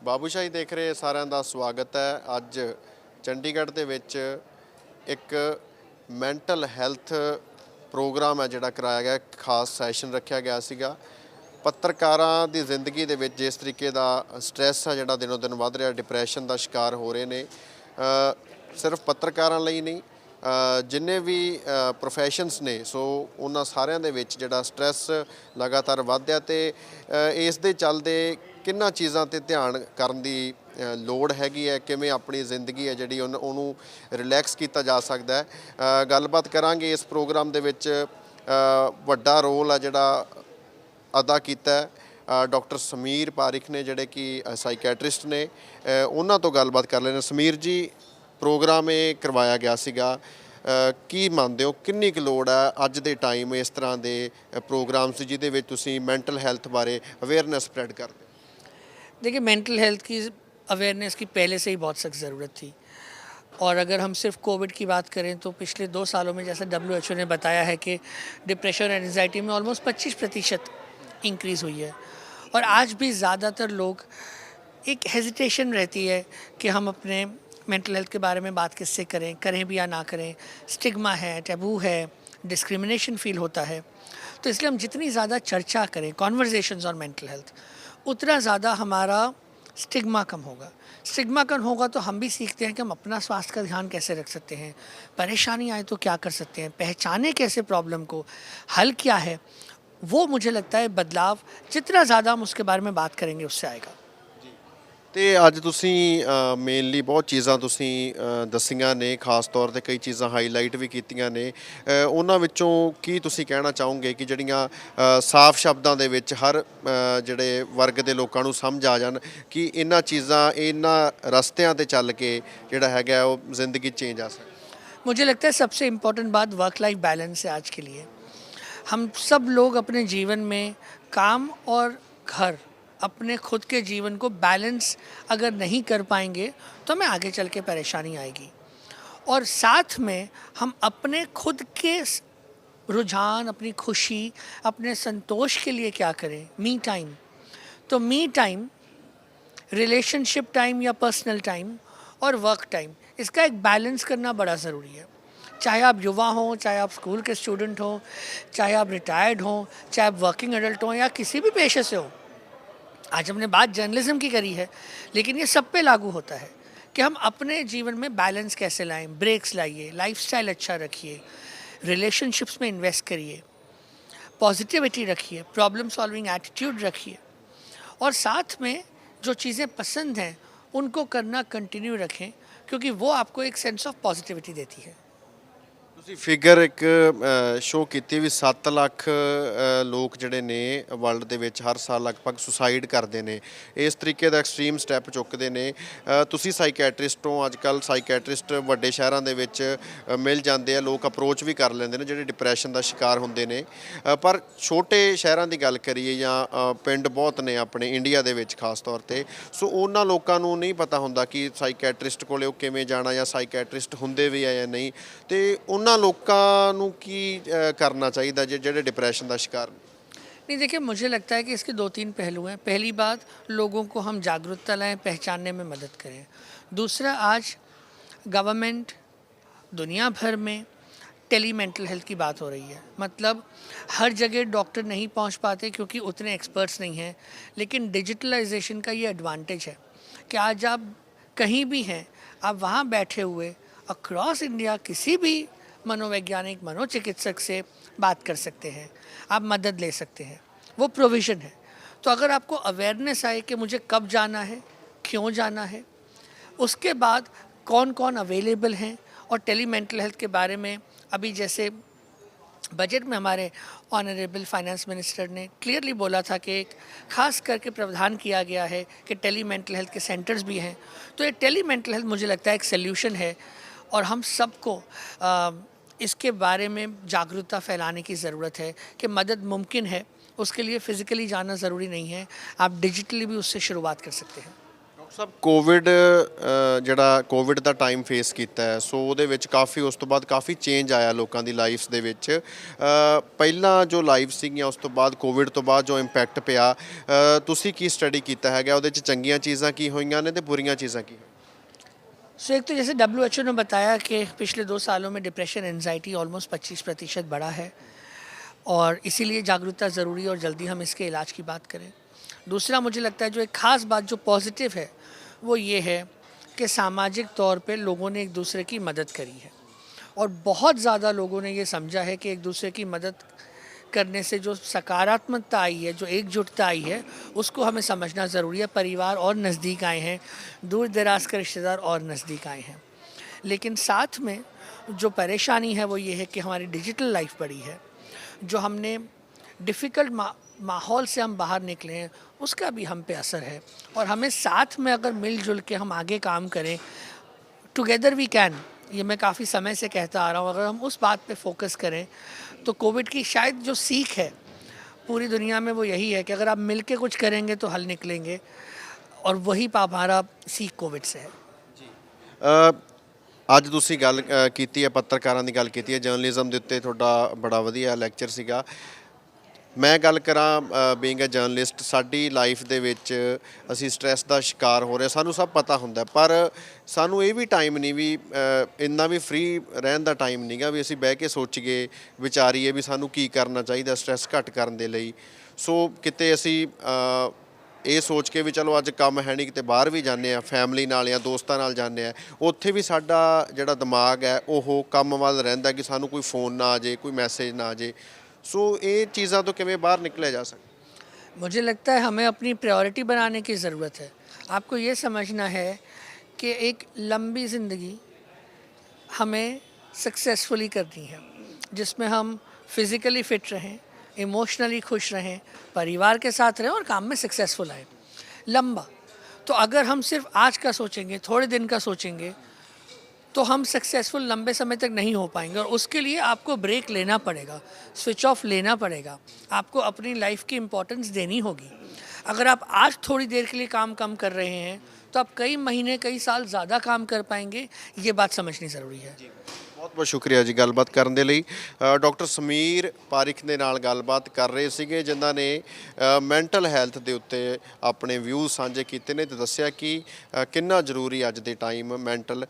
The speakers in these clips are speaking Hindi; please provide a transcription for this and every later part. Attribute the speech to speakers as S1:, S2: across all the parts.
S1: ਬਾਬੂਸ਼ਾਹੀ ਦੇਖ ਰਹੇ ਸਾਰਿਆਂ ਦਾ ਸਵਾਗਤ ਹੈ। ਅੱਜ ਚੰਡੀਗੜ੍ਹ ਦੇ ਵਿੱਚ ਇੱਕ ਮੈਂਟਲ ਹੈਲਥ ਪ੍ਰੋਗਰਾਮ ਹੈ ਜਿਹੜਾ ਕਰਾਇਆ ਗਿਆ, ਖਾਸ ਸੈਸ਼ਨ ਰੱਖਿਆ ਗਿਆ ਸੀਗਾ। ਪੱਤਰਕਾਰਾਂ ਦੀ ਜ਼ਿੰਦਗੀ ਦੇ ਵਿੱਚ ਜਿਸ ਤਰੀਕੇ ਦਾ ਸਟ੍ਰੈਸ ਆ ਜਿਹੜਾ ਦਿਨੋਂ ਦਿਨ ਵੱਧ ਰਿਹਾ, ਡਿਪਰੈਸ਼ਨ ਦਾ ਸ਼ਿਕਾਰ ਹੋ ਰਹੇ ਨੇ, ਸਿਰਫ ਪੱਤਰਕਾਰਾਂ ਲਈ ਨਹੀਂ, ਜਿੰਨੇ ਵੀ ਪ੍ਰੋਫੈਸ਼ਨਸ ਨੇ, ਸੋ ਉਹਨਾਂ ਸਾਰਿਆਂ ਦੇ ਵਿੱਚ ਜਿਹੜਾ ਸਟ੍ਰੈਸ ਲਗਾਤਾਰ ਵੱਧਦਾ ਤੇ ਇਸ ਦੇ ਚੱਲਦੇ ਕਿੰਨਾਂ ਚੀਜ਼ਾਂ 'ਤੇ ਧਿਆਨ ਕਰਨ ਦੀ ਲੋੜ ਹੈਗੀ ਹੈ, ਕਿਵੇਂ ਆਪਣੀ ਜ਼ਿੰਦਗੀ ਹੈ ਜਿਹੜੀ ਉਹਨੂੰ ਰਿਲੈਕਸ ਕੀਤਾ ਜਾ ਸਕਦਾ ਹੈ। ਗੱਲਬਾਤ ਕਰਾਂਗੇ। ਇਸ ਪ੍ਰੋਗਰਾਮ ਦੇ ਵਿੱਚ ਵੱਡਾ ਰੋਲ ਆ ਜਿਹੜਾ ਅਦਾ ਕੀਤਾ ਡਾਕਟਰ ਸਮੀਰ ਪਾਰਿਕ ਨੇ, ਜਿਹੜੇ ਕਿ ਸਾਈਕੈਟਰਿਸਟ ਨੇ। ਉਹਨਾਂ ਤੋਂ ਗੱਲਬਾਤ ਕਰ ਲੈਣਾ। ਸਮੀਰ ਜੀ, ਪ੍ਰੋਗਰਾਮ ਇਹ ਕਰਵਾਇਆ ਗਿਆ ਸੀਗਾ, ਕੀ ਮੰਨਦੇ ਹੋ ਕਿੰਨੀ ਕੁ ਲੋੜ ਹੈ ਅੱਜ ਦੇ ਟਾਈਮ ਇਸ ਤਰ੍ਹਾਂ ਦੇ प्रोग्राम्स ਜਿਹਦੇ ਵਿੱਚ ਤੁਸੀਂ ਮੈਂਟਲ ਹੈਲਥ ਬਾਰੇ ਅਵੇਅਰਨੈਸ स्प्रेड ਕਰਦੇ?
S2: देखिए, मेंटल हेल्थ की अवेयरनेस की पहले से ही बहुत सख्त ज़रूरत थी। और अगर हम सिर्फ कोविड की बात करें तो पिछले 2 सालों में जैसे WHO ने बताया है कि डिप्रेशन और एंजाइटी में ऑलमोस्ट 25% इंक्रीज़ हुई है। और आज भी ज़्यादातर लोग एक हेजिटेशन रहती है कि हम अपने मेंटल हेल्थ के बारे में बात किससे करें भी या ना करें। स्टिग्मा है, टैबू है, डिस्क्रिमिनेशन फील होता है। तो इसलिए हम जितनी ज़्यादा चर्चा करें कॉन्वर्जेशंस ऑन मेंटल हेल्थ, उतना ज़्यादा हमारा स्टिग्मा कम होगा। स्टिग्मा कम होगा तो हम भी सीखते हैं कि हम अपना स्वास्थ्य का ध्यान कैसे रख सकते हैं, परेशानी आए तो क्या कर सकते हैं, पहचाने कैसे प्रॉब्लम को, हल क्या है। वो मुझे लगता है बदलाव जितना ज़्यादा हम उसके बारे में बात करेंगे उससे आएगा।
S1: ਤੇ ਅੱਜ ਤੁਸੀਂ ਮੇਨਲੀ ਬਹੁਤ ਚੀਜ਼ਾਂ ਤੁਸੀਂ ਦੱਸੀਆਂ ਨੇ, ਖਾਸ ਤੌਰ 'ਤੇ ਕਈ ਚੀਜ਼ਾਂ ਹਾਈਲਾਈਟ ਵੀ ਕੀਤੀਆਂ ਨੇ। ਉਹਨਾਂ ਵਿੱਚੋਂ ਕੀ ਤੁਸੀਂ ਕਹਿਣਾ ਚਾਹੋਗੇ ਕਿ ਜਿਹੜੀਆਂ ਸਾਫ਼ ਸ਼ਬਦਾਂ ਦੇ ਵਿੱਚ ਹਰ ਜਿਹੜੇ ਵਰਗ ਦੇ ਲੋਕਾਂ ਨੂੰ ਸਮਝ ਆ ਜਾਣ ਕਿ ਇਹਨਾਂ ਚੀਜ਼ਾਂ, ਇਹਨਾਂ ਰਸਤਿਆਂ 'ਤੇ ਚੱਲ ਕੇ ਜਿਹੜਾ ਹੈਗਾ ਉਹ ਜ਼ਿੰਦਗੀ ਚੇਂਜ ਆ ਸਕਦੀ?
S2: मुझे लगता है सबसे इम्पोर्टेंट बात वर्क लाइफ बैलेंस है आज के लिए। हम सब लोग अपने जीवन में काम और घर, अपने खुद के जीवन को बैलेंस अगर नहीं कर पाएंगे तो हमें आगे चल के परेशानी आएगी। और साथ में हम अपने खुद के रुझान, अपनी खुशी, अपने संतोष के लिए क्या करें। मी टाइम, तो मी टाइम, रिलेशनशिप टाइम या पर्सनल टाइम और वर्क टाइम, इसका एक बैलेंस करना बड़ा ज़रूरी है। चाहे आप युवा हों, चाहे आप स्कूल के स्टूडेंट हों, चाहे आप रिटायर्ड हों, चाहे आप वर्किंग एडल्ट हों या किसी भी पेशे से हो। आज हमने बात जर्नलिज्म की करी है, लेकिन ये सब पे लागू होता है कि हम अपने जीवन में बैलेंस कैसे लाएं, ब्रेक्स लाइए, लाइफस्टाइल अच्छा रखिए, रिलेशनशिप्स में इन्वेस्ट करिए, पॉजिटिविटी रखिए, प्रॉब्लम सॉल्विंग एटीट्यूड रखिए, और साथ में जो चीज़ें पसंद हैं उनको करना कंटिन्यू रखें, क्योंकि वो आपको एक सेंस ऑफ पॉजिटिविटी देती है।
S1: ਤੁਸੀਂ ਫਿਗਰ ਇੱਕ ਸ਼ੋਅ ਕੀਤੀ ਵੀ 7 ਲੱਖ ਲੋਕ ਜਿਹੜੇ ਨੇ ਵਰਲਡ ਦੇ ਵਿੱਚ ਹਰ ਸਾਲ ਲਗਭਗ ਸੁਸਾਈਡ ਕਰਦੇ ਨੇ। ਇਸ ਤਰੀਕੇ ਦਾ ਐਕਸਟ੍ਰੀਮ ਸਟੈਪ ਚੁੱਕਦੇ ਨੇ। ਤੁਸੀਂ ਸਾਈਕੈਟਰਿਸਟ ਹੋ, ਅੱਜ ਕੱਲ੍ਹ ਸਾਈਕੈਟਰਿਸਟ ਵੱਡੇ ਸ਼ਹਿਰਾਂ ਦੇ ਵਿੱਚ ਮਿਲ ਜਾਂਦੇ ਆ, ਲੋਕ ਅਪਰੋਚ ਵੀ ਕਰ ਲੈਂਦੇ ਨੇ ਜਿਹੜੇ ਡਿਪਰੈਸ਼ਨ ਦਾ ਸ਼ਿਕਾਰ ਹੁੰਦੇ ਨੇ। ਪਰ ਛੋਟੇ ਸ਼ਹਿਰਾਂ ਦੀ ਗੱਲ ਕਰੀਏ ਜਾਂ ਪਿੰਡ ਬਹੁਤ ਨੇ ਆਪਣੇ ਇੰਡੀਆ ਦੇ ਵਿੱਚ ਖਾਸ ਤੌਰ 'ਤੇ, ਸੋ ਉਹਨਾਂ ਲੋਕਾਂ ਨੂੰ ਨਹੀਂ ਪਤਾ ਹੁੰਦਾ ਕਿ ਸਾਈਕੈਟਰਿਸਟ ਕੋਲੇ ਉਹ ਕਿਵੇਂ ਜਾਣਾ ਜਾਂ ਸਾਈਕੈਟਰਿਸਟ ਹੁੰਦੇ ਵੀ ਆ ਜਾਂ ਨਹੀਂ। ਅਤੇ ਉਹਨਾਂ लोगों ਨੂੰ ਕੀ करना चाहिए ਜਿਹੜੇ डिप्रेशन का शिकार?
S2: नहीं, देखिए, मुझे लगता है कि इसके 2-3 पहलू हैं। पहली बात, लोगों को हम जागरूकता लाएं, पहचानने में मदद करें। दूसरा, आज गवर्नमेंट दुनिया भर में टेली मेंटल हेल्थ की बात हो रही है। मतलब हर जगह डॉक्टर नहीं पहुंच पाते क्योंकि उतने एक्सपर्ट्स नहीं हैं, लेकिन डिजिटलाइजेशन का ये एडवांटेज है कि आज आप कहीं भी हैं, आप वहाँ बैठे हुए अक्रॉस इंडिया किसी भी मनोवैज्ञानिक, मनोचिकित्सक से बात कर सकते हैं, आप मदद ले सकते हैं। वो प्रोविज़न है। तो अगर आपको अवेयरनेस आए कि मुझे कब जाना है, क्यों जाना है, उसके बाद कौन कौन अवेलेबल हैं, और टेली मेंटल हेल्थ के बारे में अभी जैसे बजट में हमारे ऑनरेबल फाइनेंस मिनिस्टर ने क्लियरली बोला था कि एक खास करके प्रावधान किया गया है कि टेली मेंटल हेल्थ के सेंटर्स भी हैं। तो ये टेली मेंटल हेल्थ मुझे लगता है एक सल्यूशन है, और हम सबको इसके बारे में जागरूकता फैलाने की ज़रूरत है कि मदद मुमकिन है। उसके लिए फ़िज़िकली जाना ज़रूरी नहीं है, आप डिजिटली भी उससे शुरुआत कर सकते हैं।
S1: ਸਭ ਕੋਵਿਡ ਜਿਹੜਾ ਕੋਵਿਡ ਦਾ ਟਾਈਮ ਫੇਸ ਕੀਤਾ ਹੈ, ਸੋ ਉਹਦੇ ਵਿੱਚ ਕਾਫੀ ਉਸ ਤੋਂ ਬਾਅਦ ਕਾਫੀ ਚੇਂਜ ਆਇਆ ਲੋਕਾਂ ਦੀ ਲਾਈਫਸ ਦੇ ਵਿੱਚ। ਪਹਿਲਾਂ ਜੋ ਲਾਈਫ ਸੀਗੀਆਂ ਉਸ ਤੋਂ ਬਾਅਦ ਕੋਵਿਡ ਤੋਂ ਬਾਅਦ ਜੋ ਇੰਪੈਕਟ ਪਿਆ, ਤੁਸੀਂ ਕੀ ਸਟੱਡੀ ਕੀਤਾ ਹੈਗਾ, ਉਹਦੇ 'ਚ ਚੰਗੀਆਂ ਚੀਜ਼ਾਂ ਕੀ ਹੋਈਆਂ ਨੇ ਤੇ ਬੁਰੀਆਂ ਚੀਜ਼ਾਂ ਕੀ?
S2: सो एक तो जैसे WHO ने बताया कि पिछले 2 सालों में डिप्रेशन एनजाइटी ऑलमोस्ट 25% बढ़ा है और इसीलिए जागरूकता ज़रूरी है और जल्दी हम इसके इलाज की बात करें। दूसरा मुझे लगता है जो एक ख़ास बात जो पॉजिटिव है वो ये है कि सामाजिक तौर पे लोगों ने एक दूसरे की मदद करी है और बहुत ज़्यादा लोगों ने ये समझा है कि एक दूसरे की मदद करने से जो सकारात्मकता आई है, जो एकजुटता आई है, उसको हमें समझना ज़रूरी है। परिवार और नज़दीक आए हैं, दूर दराज के रिश्तेदार और नज़दीक आए हैं, लेकिन साथ में जो परेशानी है वो ये है कि हमारी डिजिटल लाइफ बढ़ी है। जो हमने डिफ़िकल्ट माहौल से हम बाहर निकले हैं उसका भी हम पे असर है और हमें साथ में अगर मिलजुल के हम आगे काम करें, टुगेदर वी कैन, ये मैं काफ़ी समय से कहता आ रहा हूँ, अगर हम उस बात पे फोकस करें तो कोविड की शायद जो सीख है पूरी दुनिया में वो यही है कि अगर आप मिल के कुछ करेंगे तो हल निकलेंगे और वही हमारा सीख कोविड से है।
S1: ਅੱਜ ਤੁਸੀਂ ਗੱਲ ਕੀਤੀ ਹੈ, ਪੱਤਰਕਾਰਾਂ ਦੀ ਗੱਲ ਕੀਤੀ ਹੈ, ਜਰਨਲਿਜ਼ਮ ਦੇ ਉੱਤੇ ਤੁਹਾਡਾ ਬੜਾ ਵਧੀਆ ਲੈਕਚਰ ਸੀਗਾ। ਮੈਂ ਗੱਲ ਕਰਾਂ ਬੀਇੰਗ ਅ ਜਰਨਲਿਸਟ, ਸਾਡੀ ਲਾਈਫ ਦੇ ਵਿੱਚ ਅਸੀਂ ਸਟ੍ਰੈਸ ਦਾ ਸ਼ਿਕਾਰ ਹੋ ਰਹੇ, ਸਾਨੂੰ ਸਭ ਪਤਾ ਹੁੰਦਾ, ਪਰ ਸਾਨੂੰ ਇਹ ਵੀ ਟਾਈਮ ਨਹੀਂ ਵੀ ਇੰਨਾ ਵੀ ਫ੍ਰੀ ਰਹਿਣ ਦਾ ਟਾਈਮ ਨਹੀਂਗਾ ਵੀ ਅਸੀਂ ਬਹਿ ਕੇ ਸੋਚੀਏ, ਵਿਚਾਰੀਏ ਵੀ ਸਾਨੂੰ ਕੀ ਕਰਨਾ ਚਾਹੀਦਾ ਸਟ੍ਰੈਸ ਘੱਟ ਕਰਨ ਦੇ ਲਈ। ਸੋ ਕਿਤੇ ਅਸੀਂ ਇਹ ਸੋਚ ਕੇ ਵੀ ਚਲੋ ਅੱਜ ਕੰਮ ਹੈ ਨਹੀਂ, ਕਿਤੇ ਬਾਹਰ ਵੀ ਜਾਂਦੇ ਆ ਫੈਮਿਲੀ ਨਾਲ ਜਾਂ ਦੋਸਤਾਂ ਨਾਲ ਜਾਂਦੇ ਆ, ਉੱਥੇ ਵੀ ਸਾਡਾ ਜਿਹੜਾ ਦਿਮਾਗ ਹੈ ਉਹ ਕੰਮ ਵੱਲ ਰਹਿੰਦਾ ਕਿ ਸਾਨੂੰ ਕੋਈ फ़ोन ਨਾ ਆ ਜਾਏ, ਕੋਈ मैसेज ना आ जाए। सो ये चीज़ों तो किवें बाहर निकले जा सकता?
S2: मुझे लगता है हमें अपनी प्रायोरिटी बनाने की ज़रूरत है। आपको ये समझना है कि एक लंबी ज़िंदगी हमें सक्सेसफुली करनी है जिसमें हम फिज़िकली फ़िट रहें, इमोशनली खुश रहें, परिवार के साथ रहें और काम में सक्सेसफुल आए लंबा। तो अगर हम सिर्फ आज का सोचेंगे, थोड़े दिन का सोचेंगे, तो हम सक्सेसफुल लंबे समय तक नहीं हो पाएंगे और उसके लिए आपको ब्रेक लेना पड़ेगा, स्विच ऑफ लेना पड़ेगा, आपको अपनी लाइफ की इम्पोर्टेंस देनी होगी। अगर आप आज थोड़ी देर के लिए काम कम कर रहे हैं तो आप कई महीने कई साल ज़्यादा काम कर पाएंगे, ये बात समझनी ज़रूरी है।
S1: ਬਹੁਤ ਬਹੁਤ ਸ਼ੁਕਰੀਆ ਜੀ ਗੱਲਬਾਤ ਕਰਨ ਦੇ ਲਈ। ਡਾਕਟਰ ਸਮੀਰ ਪਾਰਿਖ ਦੇ ਨਾਲ ਗੱਲਬਾਤ ਕਰ ਰਹੇ ਸੀਗੇ ਜਿਨ੍ਹਾਂ ਨੇ ਮੈਂਟਲ ਹੈਲਥ ਦੇ ਉੱਤੇ ਆਪਣੇ ਵਿਊਜ਼ ਸਾਂਝੇ ਕੀਤੇ ਨੇ ਤੇ ਦੱਸਿਆ ਕਿ ਕਿੰਨਾ ਜ਼ਰੂਰੀ ਅੱਜ ਦੇ ਟਾਈਮ ਮੈਂਟਲ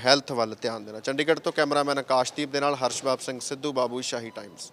S1: ਹੈਲਥ ਵੱਲ ਧਿਆਨ ਦੇਣਾ। ਚੰਡੀਗੜ੍ਹ ਤੋਂ ਕੈਮਰਾਮੈਨ ਆਕਾਸ਼ਦੀਪ ਦੇ ਨਾਲ ਹਰਸ਼ਬਾਬ ਸਿੰਘ ਸਿੱਧੂ, ਬਾਬੂ ਸ਼ਾਹੀ ਟਾਈਮਜ਼।